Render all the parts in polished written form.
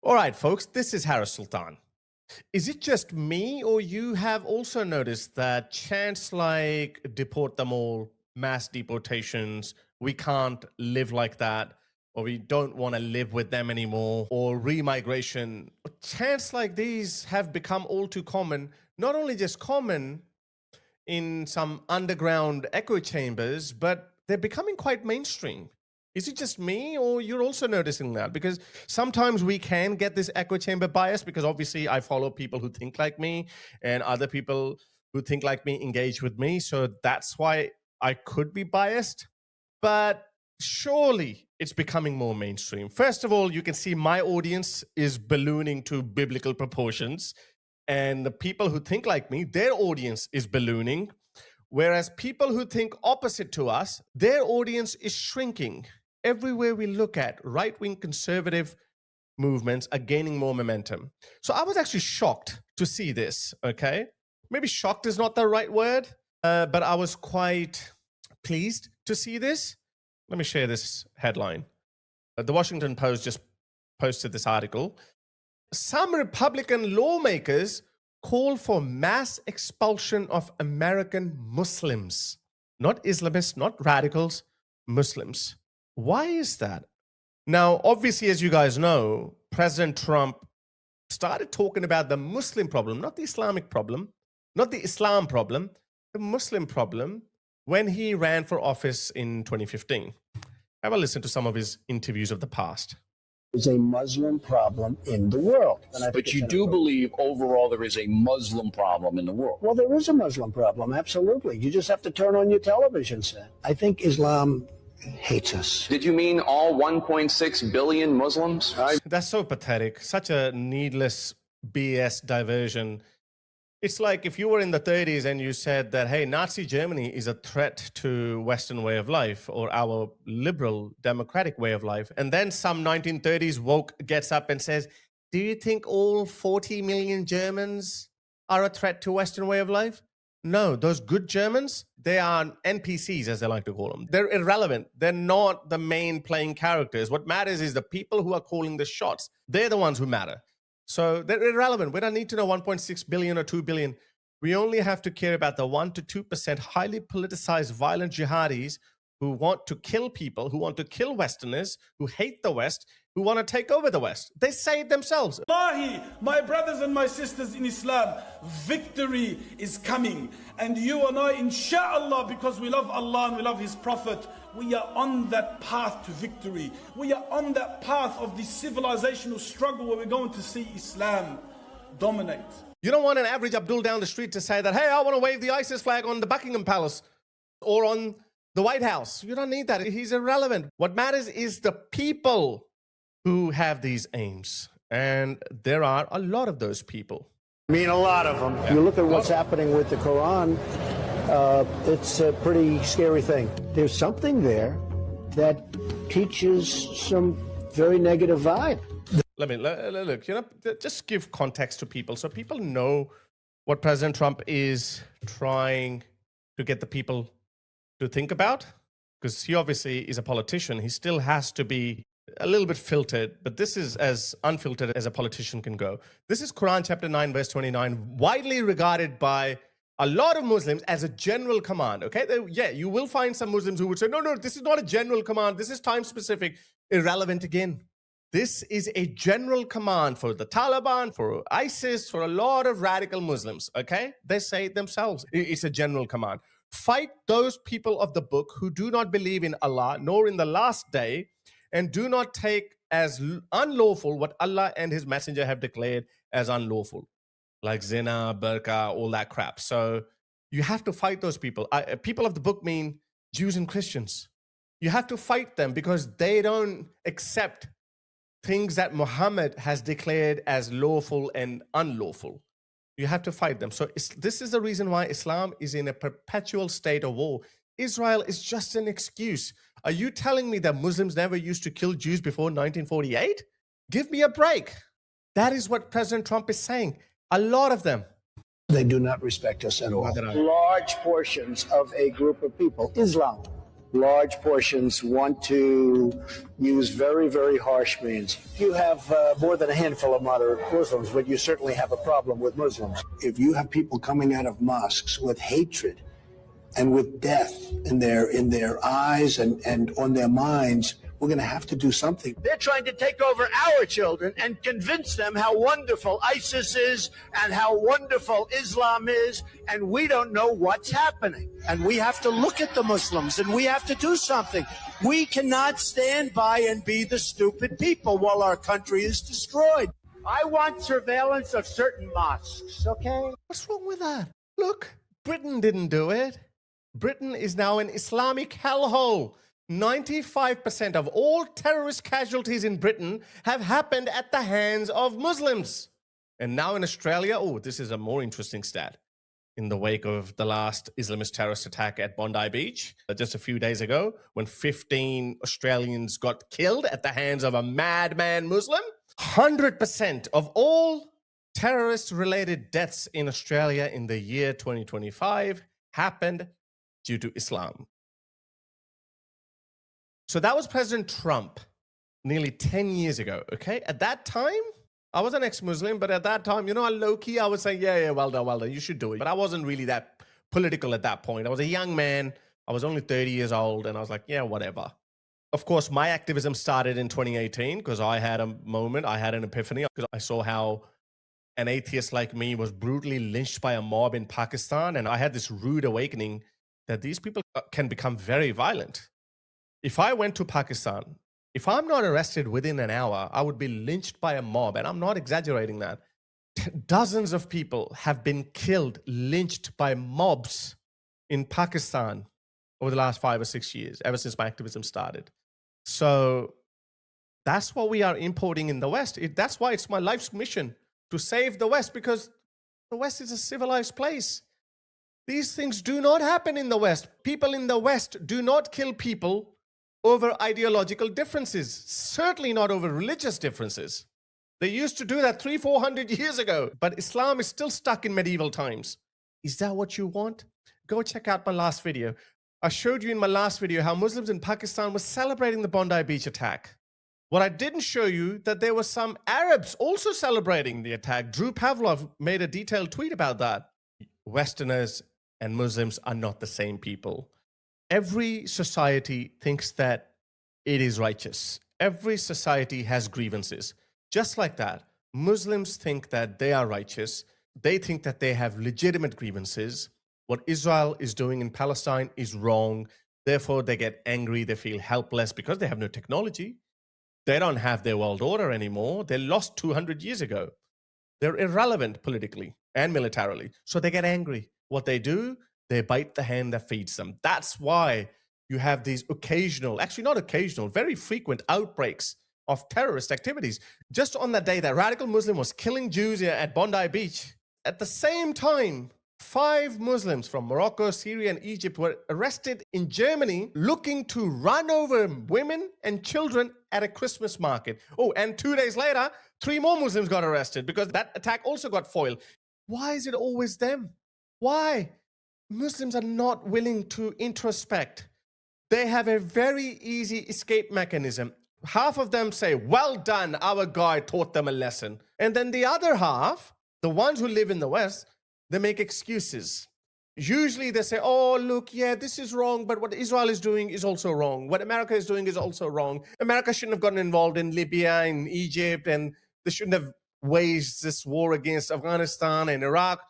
All right, folks, this is Harris Sultan. Is it just me, or you have also noticed that chants like deport them all, mass deportations, we can't live like that, or we don't want to live with them anymore, or remigration, chants like these have become all too common, not only just common in some underground echo chambers, but they're becoming quite mainstream. Is it just me, or you're also noticing that? Because sometimes we can get this echo chamber bias, because obviously I follow people who think like me, and other people who think like me engage with me. So that's why I could be biased. But surely it's becoming more mainstream. First of all, you can see my audience is ballooning to biblical proportions. And the people who think like me, their audience is ballooning. Whereas people who think opposite to us, their audience is shrinking. Everywhere we look at, right-wing conservative movements are gaining more momentum. So I was actually shocked to see this, okay? Maybe shocked is not the right word, but I was quite pleased to see this. Let me share this headline. The Washington Post just posted this article. Some Republican lawmakers call for mass expulsion of American Muslims. Not Islamists, not radicals, Muslims. Why is that? Now, obviously, as you guys know, President Trump started talking about the Muslim problem, not the Islamic problem, not the Islam problem, the Muslim problem, when he ran for office in 2015. Have a listen to some of his interviews of the past. Is a Muslim problem in the world. But you do believe overall there is a Muslim problem in the world? Well, there is a Muslim problem, absolutely. You just have to turn on your television set. I think Islam hates us. Did you mean all 1.6 billion Muslims? That's so pathetic. Such a needless BS diversion. It's like if you were in the 30s and you said that, hey, Nazi Germany is a threat to Western way of life or our liberal democratic way of life. And then some 1930s woke gets up and says, do you think all 40 million Germans are a threat to Western way of life? No, those good Germans, they are NPCs, as they like to call them. They're irrelevant. They're not the main playing characters. What matters is the people who are calling the shots. They're the ones who matter. So they're irrelevant. We don't need to know 1.6 billion or 2 billion. We only have to care about the 1 to 2% highly politicized violent jihadis who want to kill people, who want to kill Westerners, who hate the West, who want to take over the West. They say it themselves. Wallahi, my brothers and my sisters in Islam, victory is coming. And you and I, inshallah, because we love Allah and we love His Prophet, we are on that path to victory. We are on that path of the civilizational struggle where we're going to see Islam dominate. You don't want an average Abdul down the street to say that, hey, I want to wave the ISIS flag on the Buckingham Palace or on the White House. You don't need that. He's irrelevant. What matters is the people who have these aims. And there are a lot of those people. I mean, a lot of them. If you look at what's happening with the Quran, it's a pretty scary thing. There's something there that teaches some very negative vibe. Look, just give context to people so people know what President Trump is trying to get the people to think about, because he obviously is a politician. He still has to be a little bit filtered, but this is as unfiltered as a politician can go. This is Quran chapter 9, verse 29, widely regarded by a lot of Muslims as a general command, okay? Yeah, you will find some Muslims who would say, no, this is not a general command. This is time specific, irrelevant again. This is a general command for the Taliban, for ISIS, for a lot of radical Muslims, okay? They say it themselves. It's a general command. Fight those people of the book who do not believe in Allah, nor in the last day, and do not take as unlawful what Allah and His Messenger have declared as unlawful, like zina, burqa, all that crap. So you have to fight those people. People of the book mean Jews and Christians. You have to fight them because they don't accept things that Muhammad has declared as lawful and unlawful. You have to fight them. So this is the reason why Islam is in a perpetual state of war. Israel is just an excuse. Are you telling me that Muslims never used to kill Jews before 1948? Give me a break. That is what President Trump is saying. A lot of them. They do not respect us at all. Large portions of a group of people, Islam, large portions want to use very, very harsh means. You have more than a handful of moderate Muslims, but you certainly have a problem with Muslims. If you have people coming out of mosques with hatred and with death in their eyes and on their minds, we're going to have to do something. They're trying to take over our children and convince them how wonderful ISIS is and how wonderful Islam is, and we don't know what's happening. And we have to look at the Muslims, and we have to do something. We cannot stand by and be the stupid people while our country is destroyed. I want surveillance of certain mosques, okay? What's wrong with that? Look, Britain didn't do it. Britain is now an Islamic hellhole. 95% of all terrorist casualties in Britain have happened at the hands of Muslims. And now in Australia, oh, this is a more interesting stat. In the wake of the last Islamist terrorist attack at Bondi Beach, just a few days ago, when 15 Australians got killed at the hands of a madman Muslim, 100% of all terrorist-related deaths in Australia in the year 2025 happened due to Islam. So that was President Trump nearly 10 years ago, okay? At that time, I was an ex-Muslim, but at that time, you know, low-key, I was saying, yeah, well done, you should do it. But I wasn't really that political at that point. I was a young man. I was only 30 years old, and I was like, yeah, whatever. Of course, my activism started in 2018 because I had a moment, I had an epiphany, because I saw how an atheist like me was brutally lynched by a mob in Pakistan, and I had this rude awakening that these people can become very violent. If I went to Pakistan, if I'm not arrested within an hour, I would be lynched by a mob. And I'm not exaggerating that. Dozens of people have been killed, lynched by mobs in Pakistan over the last 5 or 6 years, ever since my activism started. So that's what we are importing in the West. That's why it's my life's mission to save the West, because the West is a civilized place. These things do not happen in the West. People in the West do not kill people over ideological differences, certainly not over religious differences. They used to do that 300-400 years ago, but Islam is still stuck in medieval times. Is that what you want? Go check out my last video. I showed you in my last video how Muslims in Pakistan were celebrating the Bondi Beach attack. What I didn't show you, that there were some Arabs also celebrating the attack. Drew Pavlov made a detailed tweet about that. Westerners and Muslims are not the same people. Every society thinks that it is righteous. Every society has grievances. Just like that, Muslims think that they are righteous. They think that they have legitimate grievances. What Israel is doing in Palestine is wrong. Therefore, they get angry. They feel helpless because they have no technology. They don't have their world order anymore. They lost 200 years ago. They're irrelevant politically and militarily. So they get angry. What they do, they bite the hand that feeds them. That's why you have these occasional, actually not occasional, very frequent outbreaks of terrorist activities. Just on the day that radical Muslim was killing Jews at Bondi Beach, at the same time, 5 Muslims from Morocco, Syria, and Egypt were arrested in Germany looking to run over women and children at a Christmas market. Oh, and 2 days later, 3 more Muslims got arrested because that attack also got foiled. Why is it always them? Why? Muslims are not willing to introspect. They have a very easy escape mechanism. Half of them say, well done, our guy taught them a lesson. And then the other half, the ones who live in the West, they make excuses. Usually they say, oh, look, yeah, this is wrong, but what Israel is doing is also wrong. What America is doing is also wrong. America shouldn't have gotten involved in Libya and Egypt, and they shouldn't have waged this war against Afghanistan and Iraq.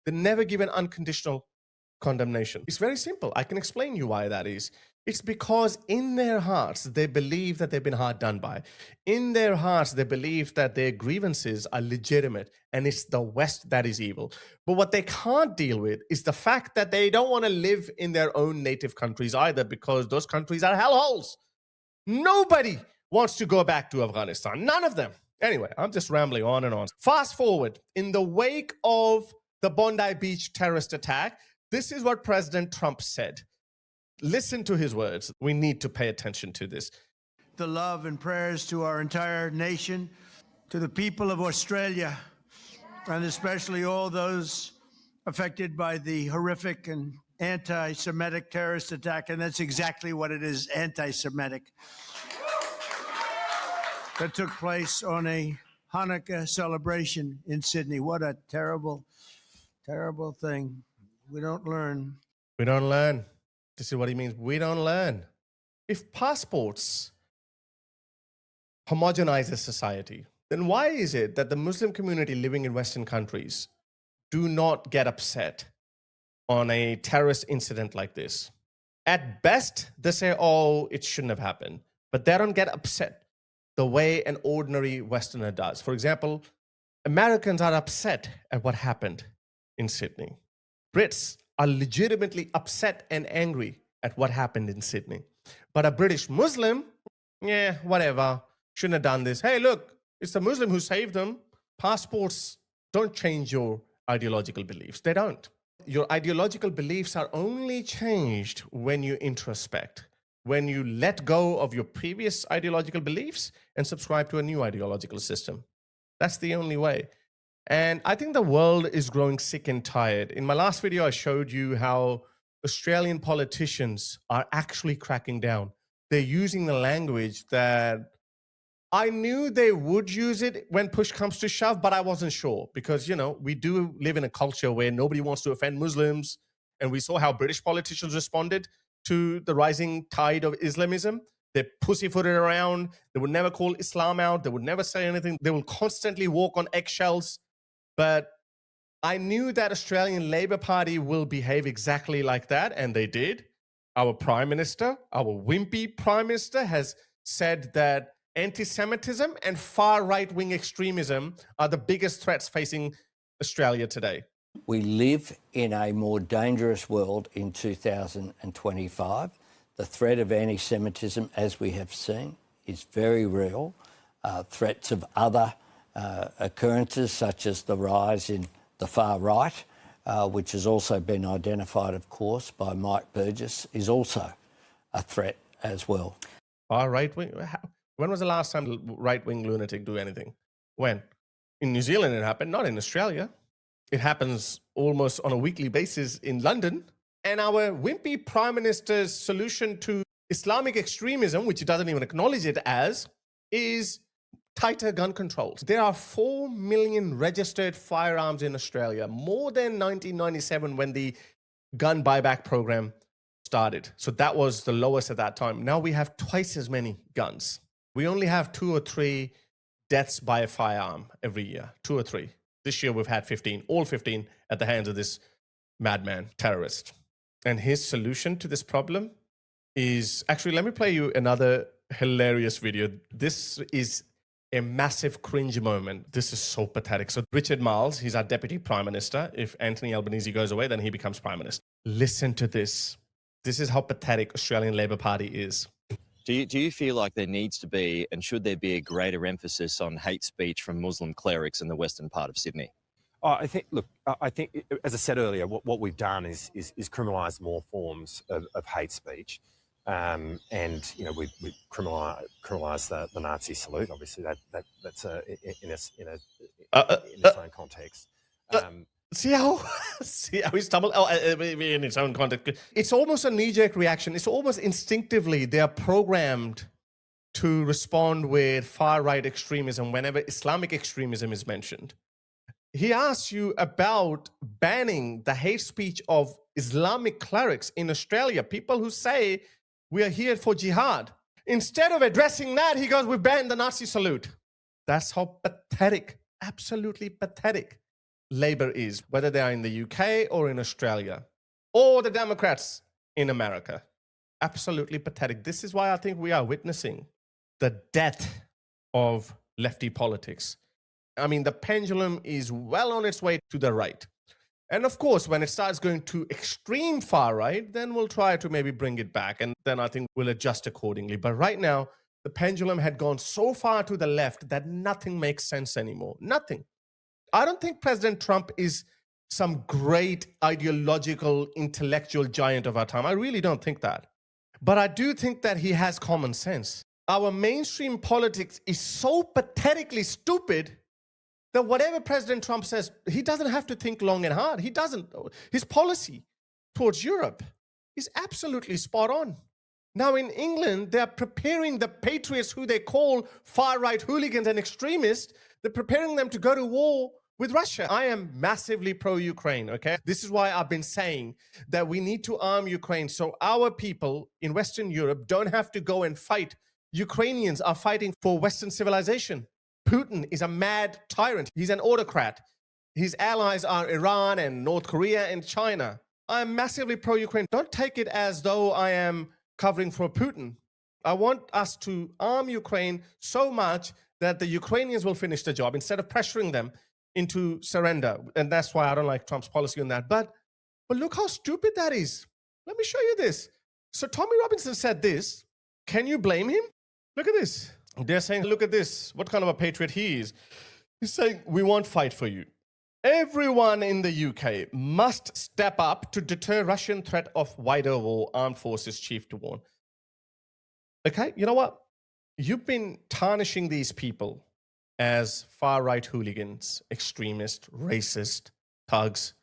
They never give an unconditional condemnation. It's very simple. I can explain you why that is. It's because in their hearts, they believe that they've been hard done by. In their hearts, they believe that their grievances are legitimate and it's the West that is evil. But what they can't deal with is the fact that they don't want to live in their own native countries either, because those countries are hellholes. Nobody wants to go back to Afghanistan. None of them. Anyway, I'm just rambling on and on. Fast forward. In the wake of the Bondi Beach terrorist attack, this is what President Trump said. Listen to his words. We need to pay attention to this. The love and prayers to our entire nation, to the people of Australia, and especially all those affected by the horrific and anti-Semitic terrorist attack, and that's exactly what it is, anti-Semitic, that took place on a Hanukkah celebration in Sydney. What a terrible, terrible thing. We don't learn. We don't learn. This is what he means. We don't learn. If passports homogenize a society, then why is it that the Muslim community living in Western countries do not get upset on a terrorist incident like this? At best, they say, oh, it shouldn't have happened. But they don't get upset the way an ordinary Westerner does. For example, Americans are upset at what happened in Sydney. Brits are legitimately upset and angry at what happened in Sydney. But a British Muslim, yeah, whatever, shouldn't have done this. Hey, look, it's the Muslim who saved them. Passports don't change your ideological beliefs. They don't. Your ideological beliefs are only changed when you introspect, when you let go of your previous ideological beliefs and subscribe to a new ideological system. That's the only way. And I think the world is growing sick and tired. In my last video, I showed you how Australian politicians are actually cracking down. They're using the language that I knew they would use it when push comes to shove, but I wasn't sure because, you know, we do live in a culture where nobody wants to offend Muslims. And we saw how British politicians responded to the rising tide of Islamism. They pussyfooted around. They would never call Islam out. They would never say anything. They will constantly walk on eggshells. But I knew that Australian Labor Party will behave exactly like that, and they did. Our Prime Minister, our wimpy Prime Minister, has said that anti-Semitism and far right-wing extremism are the biggest threats facing Australia today. We live in a more dangerous world in 2025. The threat of anti-Semitism, as we have seen, is very real. Threats of other occurrences, such as the rise in the far right, which has also been identified, of course, by Mike Burgess, is also a threat as well. Far right-wing? When was the last time a right-wing lunatic do anything? When? In New Zealand it happened, not in Australia. It happens almost on a weekly basis in London. And our wimpy Prime Minister's solution to Islamic extremism, which he doesn't even acknowledge it as, is tighter gun controls. There are 4 million registered firearms in Australia, more than 1997 when the gun buyback program started. So that was the lowest at that time. Now we have twice as many guns. We only have 2 or 3 deaths by a firearm every year, 2 or 3. This year we've had 15, all 15 at the hands of this madman terrorist. And his solution to this problem is, actually, let me play you another hilarious video. This is a massive cringe moment. This is so pathetic. So Richard Marles, he's our Deputy Prime Minister. If Anthony Albanese goes away, then he becomes Prime Minister. Listen to this. This is how pathetic Australian Labor Party is. Do you feel like there needs to be, and should there be, a greater emphasis on hate speech from Muslim clerics in the western part of Sydney? I think, look, I think, as I said earlier, what we've done is criminalise more forms of hate speech, and you know we criminalise the Nazi salute. Obviously, that's in its own context. See how he stumbled? Oh, in its own context. It's almost a knee-jerk reaction. It's almost instinctively they are programmed to respond with far-right extremism whenever Islamic extremism is mentioned. He asks you about banning the hate speech of Islamic clerics in Australia, people who say we are here for jihad. Instead of addressing that, he goes, we banned the Nazi salute. That's how pathetic, absolutely pathetic Labour is, whether they are in the UK or in Australia, or the Democrats in America. Absolutely pathetic. This is why I think we are witnessing the death of lefty politics. I mean, the pendulum is well on its way to the right. And of course, when it starts going to extreme far right, then we'll try to maybe bring it back. And then I think we'll adjust accordingly. But right now, the pendulum had gone so far to the left that nothing makes sense anymore. Nothing. I don't think President Trump is some great ideological, intellectual giant of our time. I really don't think that. But I do think that he has common sense. Our mainstream politics is so pathetically stupid that whatever President Trump says, he doesn't have to think long and hard. He doesn't. His policy towards Europe is absolutely spot on. Now in England, they're preparing the patriots who they call far-right hooligans and extremists, they're preparing them to go to war with Russia. I am massively pro-Ukraine, okay? This is why I've been saying that we need to arm Ukraine so our people in Western Europe don't have to go and fight. Ukrainians are fighting for Western civilization. Putin is a mad tyrant. He's an autocrat. His allies are Iran and North Korea and China. I am massively pro-Ukraine. Don't take it as though I am covering for Putin. I want us to arm Ukraine so much that the Ukrainians will finish the job instead of pressuring them into surrender. And that's why I don't like Trump's policy on that. But look how stupid that is. Let me show you this. So Tommy Robinson said this. Can you blame him? Look at this. They're saying, look at this. What kind of a patriot he is. He's saying, we won't fight for you. Everyone in the UK must step up to deter Russian threat of wider war, armed forces chief to warn. Okay, you know what? You've been tarnishing these people as far-right hooligans, extremists, racist, thugs,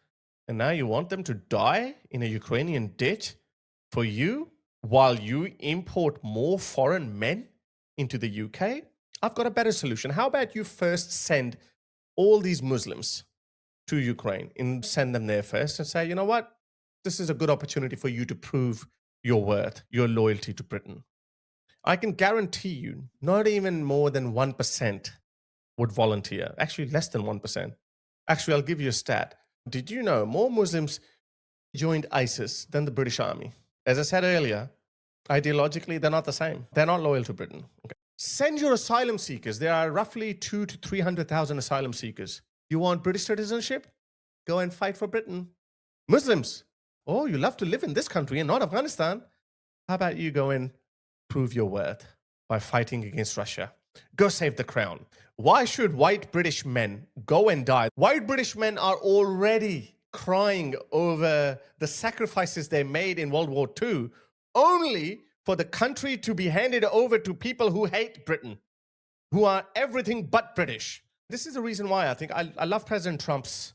and now you want them to die in a Ukrainian ditch for you while you import more foreign men into the UK? I've got a better solution. How about you first send all these Muslims to Ukraine and send them there first and say, you know what? This is a good opportunity for you to prove your worth, your loyalty to Britain. I can guarantee you, not even more than 1% would volunteer. Actually, less than 1%. Actually, I'll give you a stat. Did you know more Muslims joined ISIS than the British Army? As I said earlier, ideologically, they're not the same. They're not loyal to Britain. Okay. Send your asylum seekers. There are roughly 200,000 to 300,000 asylum seekers. You want British citizenship? Go and fight for Britain. Muslims, oh, you love to live in this country and not Afghanistan. How about you go and prove your worth by fighting against Russia? Go save the crown. Why should white British men go and die? White British men are already crying over the sacrifices they made in World War II, only for the country to be handed over to people who hate Britain, who are everything but British. This is the reason why I think I love President Trump's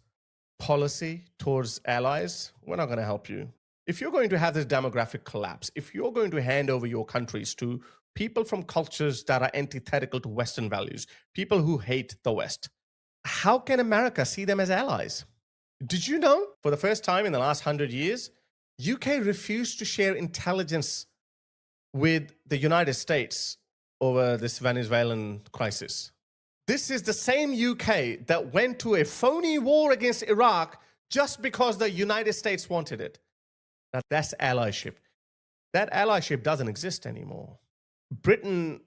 policy towards allies. We're not going to help you. If you're going to have this demographic collapse, if you're going to hand over your countries to people from cultures that are antithetical to Western values, people who hate the West, how can America see them as allies? Did you know, for the first time in the last 100 years, UK refused to share intelligence with the United States over this Venezuelan crisis? This is the same UK that went to a phony war against Iraq just because the United States wanted it. Now, that's allyship. That allyship doesn't exist anymore. Britain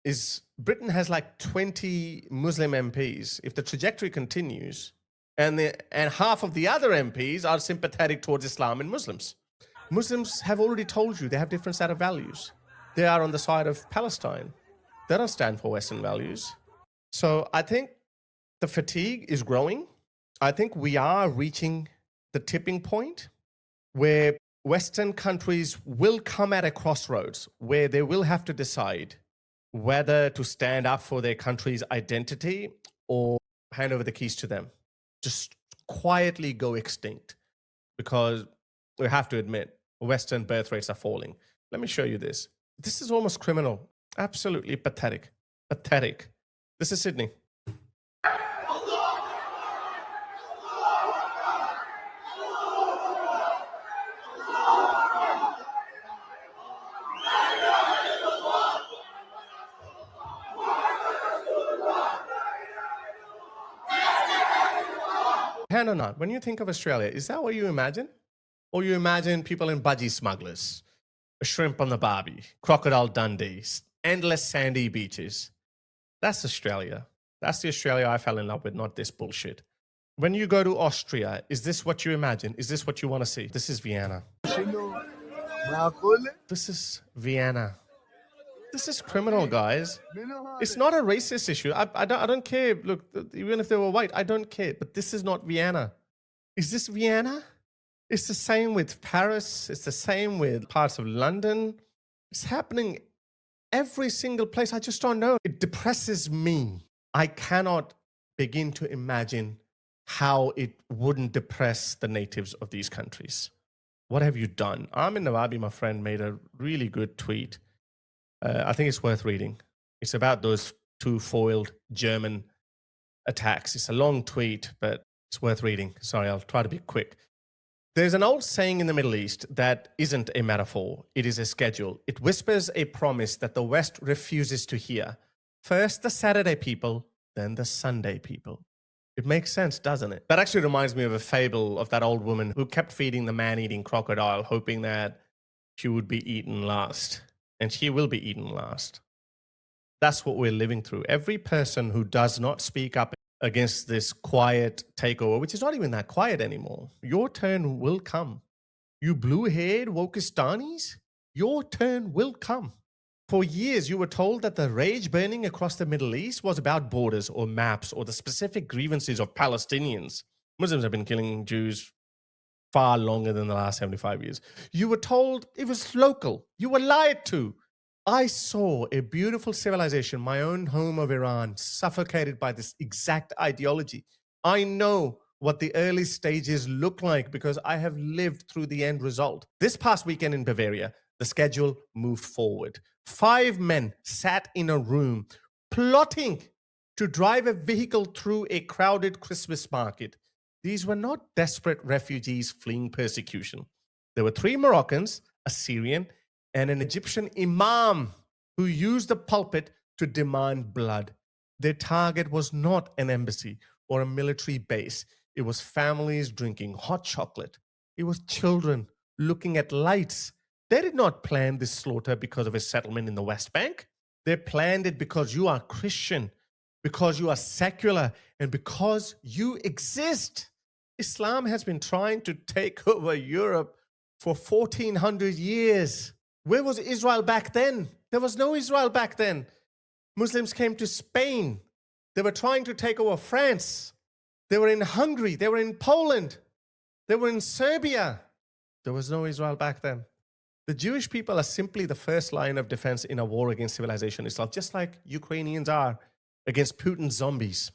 has like 20 Muslim MPs. If the trajectory continues, and half of the other MPs are sympathetic towards Islam and Muslims. Muslims have already told you they have different set of values. They are on the side of Palestine. They don't stand for Western values. So I think the fatigue is growing. I think we are reaching the tipping point where Western countries will come at a crossroads where they will have to decide whether to stand up for their country's identity or hand over the keys to them. Just quietly go extinct, because we have to admit, Western birth rates are falling. Let me show you this. This is almost criminal. Absolutely pathetic. Pathetic. This is Sydney. Hand or not, when you think of Australia, is that what you imagine? Or you imagine people in budgie smugglers, a shrimp on the barbie, crocodile Dundee, endless sandy beaches? That's Australia. That's the Australia I fell in love with, not this bullshit. When you go to Austria, is this what you imagine? Is this what you want to see? This is Vienna. This is Vienna. This is criminal, guys. It's not a racist issue. I don't care. Look, even if they were white, I don't care. But this is not Vienna. Is this Vienna? It's the same with Paris. It's the same with parts of London. It's happening every single place. I just don't know. It depresses me. I cannot begin to imagine how it wouldn't depress the natives of these countries. What have you done? Armin Nawabi, my friend, made a really good tweet. I think it's worth reading. It's about those two foiled German attacks. It's a long tweet, but it's worth reading. Sorry, I'll try to be quick. There's an old saying in the Middle East that isn't a metaphor. It is a schedule. It whispers a promise that the West refuses to hear. First the Saturday people, then the Sunday people. It makes sense, doesn't it? That actually reminds me of a fable of that old woman who kept feeding the man-eating crocodile, hoping that she would be eaten last. And she will be eaten last. That's what we're living through. Every person who does not speak up against this quiet takeover, which is not even that quiet anymore, your turn will come. You blue-haired Wokistanis, your turn will come. For years, you were told that the rage burning across the Middle East was about borders or maps or the specific grievances of Palestinians. Muslims have been killing Jews far longer than the last 75 years. You were told it was local. You were lied to. I saw a beautiful civilization, my own home of Iran, suffocated by this exact ideology. I know what the early stages look like because I have lived through the end result. This past weekend in Bavaria, the schedule moved forward. 5 men sat in a room plotting to drive a vehicle through a crowded Christmas market. These were not desperate refugees fleeing persecution. There were 3 Moroccans, a Syrian, and an Egyptian imam who used the pulpit to demand blood. Their target was not an embassy or a military base. It was families drinking hot chocolate. It was children looking at lights. They did not plan this slaughter because of a settlement in the West Bank. They planned it because you are Christian, because you are secular, and because you exist. Islam has been trying to take over Europe for 1400 years. Where was Israel back then? There was no Israel back then. Muslims came to Spain. They were trying to take over France. They were in Hungary. They were in Poland. They were in Serbia. There was no Israel back then. The Jewish people are simply the first line of defense in a war against civilization itself, just like Ukrainians are against Putin's zombies.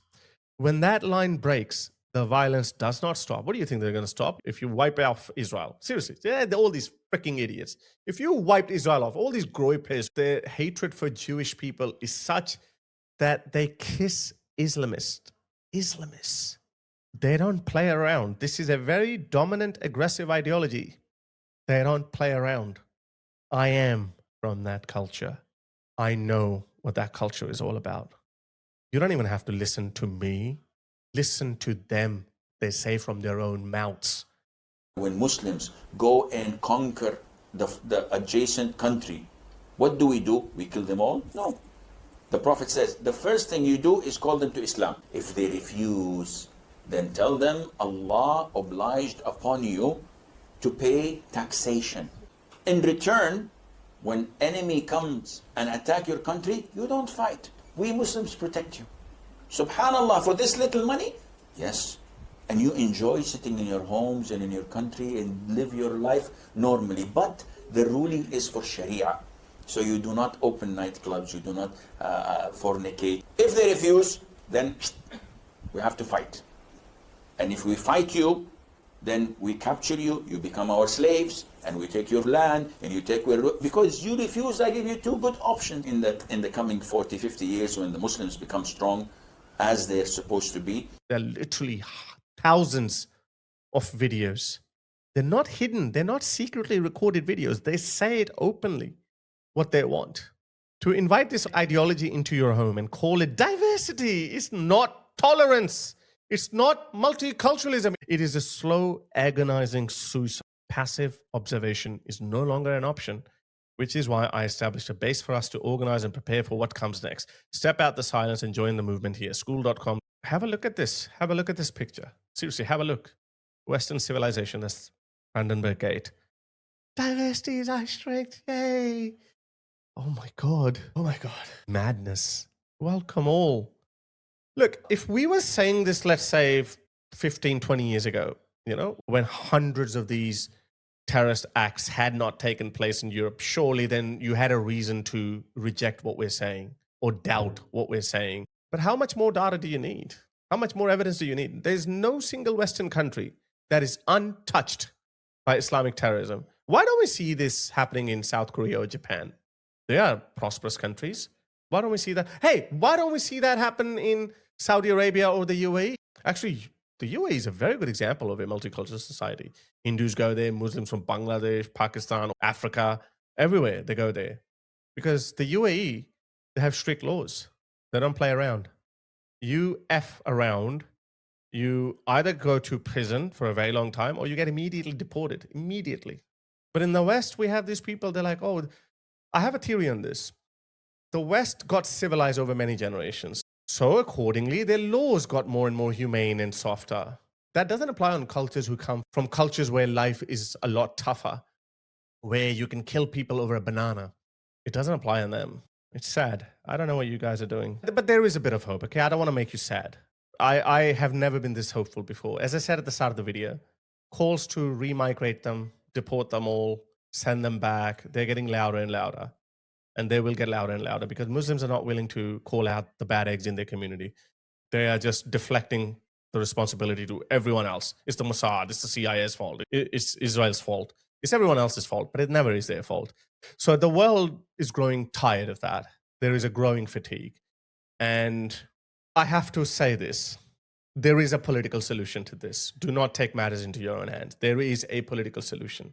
When that line breaks, the violence does not stop. What do you think they're going to stop? If you wipe off Israel? Seriously, all these freaking idiots. If you wiped Israel off, all these groypers, their hatred for Jewish people is such that they kiss Islamists. They don't play around. This is a very dominant, aggressive ideology. They don't play around. I am from that culture. I know what that culture is all about. You don't even have to listen to me. Listen to them. They say from their own mouths. When Muslims go and conquer the adjacent country, what do? We kill them all? No. The Prophet says, the first thing you do is call them to Islam. If they refuse, then tell them Allah obliged upon you to pay taxation. In return, when enemy comes and attack your country, you don't fight. We Muslims protect you. Subhanallah, for this little money? Yes. And you enjoy sitting in your homes and in your country and live your life normally. But the ruling is for Sharia. So you do not open nightclubs, you do not fornicate. If they refuse, then we have to fight. And if we fight you, then we capture you, you become our slaves, and we take your land, and you take because you refuse. I give you 2 good options in the coming 40, 50 years when the Muslims become strong as they're supposed to be. There are literally thousands of videos. They're not hidden. They're not secretly recorded videos. They say it openly, what they want. To invite this ideology into your home and call it diversity is not tolerance. It's not multiculturalism. It is a slow, agonizing suicide. Passive observation is no longer an option, which is why I established a base for us to organize and prepare for what comes next. Step out the silence and join the movement here. School.com. Have a look at this. Have a look at this picture. Seriously, have a look. Western civilization. That's Brandenburg Gate. Diversity is our strength. Yay. Oh my God. Oh my God. Madness. Welcome all. Look, if we were saying this, let's say 15, 20 years ago, when hundreds of these terrorist acts had not taken place in Europe, surely then you had a reason to reject what we're saying or doubt what we're saying. But how much more data do you need? How much more evidence do you need? There's no single Western country that is untouched by Islamic terrorism. Why don't we see this happening in South Korea or Japan? They are prosperous countries. Why don't we see that? Hey, why don't we see that happen in Saudi Arabia or the UAE? Actually, the UAE is a very good example of a multicultural society. Hindus go there, Muslims from Bangladesh, Pakistan, Africa, everywhere they go there. Because the UAE, they have strict laws. They don't play around. You F around, you either go to prison for a very long time or you get immediately deported, immediately. But in the West, we have these people, they're like, oh, I have a theory on this. The West got civilized over many generations. So accordingly, their laws got more and more humane and softer. That doesn't apply on cultures who come from cultures where life is a lot tougher, where you can kill people over a banana. It doesn't apply on them. It's sad. I don't know what you guys are doing. But there is a bit of hope, okay? I don't want to make you sad. I have never been this hopeful before. As I said at the start of the video, calls to remigrate them, deport them all, send them back, they're getting louder and louder. And they will get louder and louder because Muslims are not willing to call out the bad eggs in their community. They are just deflecting the responsibility to everyone else. It's the Mossad, it's the CIA's fault, it's Israel's fault. It's everyone else's fault, but it never is their fault. So the world is growing tired of that. There is a growing fatigue. And I have to say this. There is a political solution to this. Do not take matters into your own hands. There is a political solution.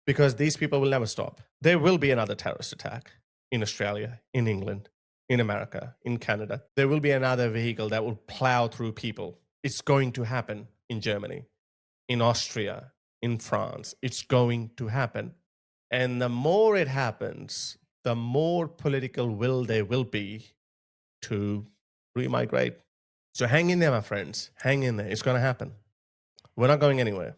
Because these people will never stop. There will be another terrorist attack in Australia, in England, in America, in Canada. There will be another vehicle that will plow through people. It's going to happen in Germany, in Austria, in France. It's going to happen. And the more it happens, the more political will there will be to remigrate. So hang in there, my friends. Hang in there. It's going to happen. We're not going anywhere.